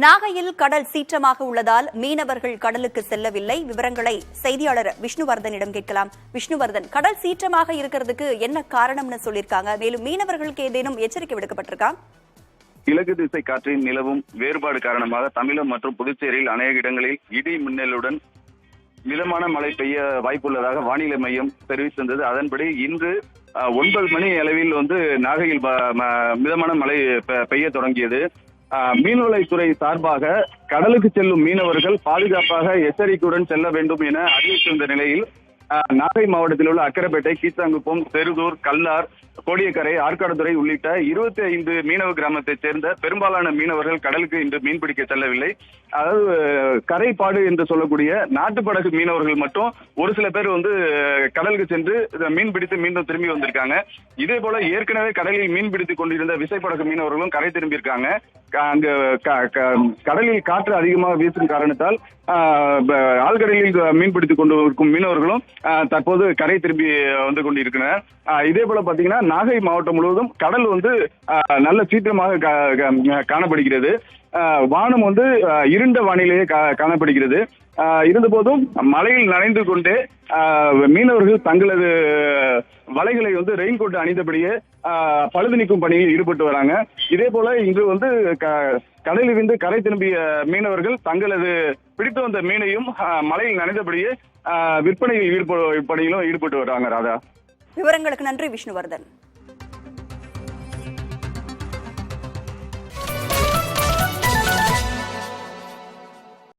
நாகையில் கடல் சீற்றமாக உள்ளதால் மீனவர்கள் கடலுக்கு செல்லவில்லை. விவரங்களை செய்தியாளர் விஷ்ணுவர்தனிடம் கேட்கலாம். விஷ்ணுவர்தன், கடல் சீற்றமாக இருக்கிறதுக்கு என்ன காரணம்னு சொல்லியிருக்காங்க? மேலும் மீனவர்களுக்கு ஏதேனும் எச்சரிக்கை விடுக்கப்பட்டிருக்கா? கிழக்கு திசை காற்றின் நிலவும் வேறுபாடு காரணமாக தமிழகம் மற்றும் புதுச்சேரியில் அநேக இடங்களில் இடி மின்னலுடன் மிதமான மழை பெய்ய வாய்ப்புள்ளதாக வானிலை மையம் தெரிவித்திருந்தது. அதன்படி இன்று 9 மணி அளவில் நாகையில் மிதமான மழை பெய்ய தொடங்கியது. மீன்வளத்துறை சார்பாக கடலுக்கு செல்லும் மீனவர்கள் பாதுகாப்பாக எச்சரிக்கையுடன் செல்ல வேண்டும் என அறிவித்திருந்த நிலையில் நாகை மாவட்டத்தில் உள்ள அக்கரைப்பேட்டை, கீச்சாங்குப்பம், செருதூர், கல்லார், கோடியக்கரை, ஆற்காடுதுறை உள்ளிட்ட 25 மீனவ கிராமத்தைச் சேர்ந்த பெரும்பாலான மீனவர்கள் கடலுக்கு இன்று மீன்பிடிக்க செல்லவில்லை. அதாவது கரைப்பாடு என்று சொல்லக்கூடிய நாட்டுப்படகு மீனவர்கள் மட்டும் ஒரு சில பேர் கடலுக்கு சென்று மீன் பிடித்து மீண்டும் திரும்பி வந்திருக்காங்க. இதே போல ஏற்கனவே கடலில் மீன் பிடித்துக் கொண்டிருந்த விசைப்படகு மீனவர்களும் கரை திரும்பியிருக்காங்க. அங்கு கடலில் காற்று அதிகமாக வீசும் காரணத்தால் ஆழ்கடலில் மீன் பிடித்துக் கொண்டு இருக்கும் மீனவர்களும் தற்போது கரை திரும்பி வந்து கொண்டிருக்கின்றனர். இதே போல பாத்தீங்கன்னா நாகை மாவட்டம் முழுவதும் கடல் நல்ல சீற்றமாக காணப்படுகிறது. வானம் இருண்ட வானிலையே காணப்படுகிறது. இருந்த போதும் மழையில் நனைந்து கொண்டே மீனவர்கள் தங்களது வலைகளை ரெயின்கோட் அணிந்தபடியே பழுது நீக்கும் பணியில் ஈடுபட்டு வராங்க. இதே போல இன்று கடலிலிருந்து கரை திரும்பிய மீனவர்கள் தங்களது பிடித்து வந்த மீனையும் மழையில் நனைந்தபடியே விற்பனையில் ஈடுபட்டு வராங்க. ராதா, விவரங்களுக்கு நன்றி விஷ்ணுவர்தன்.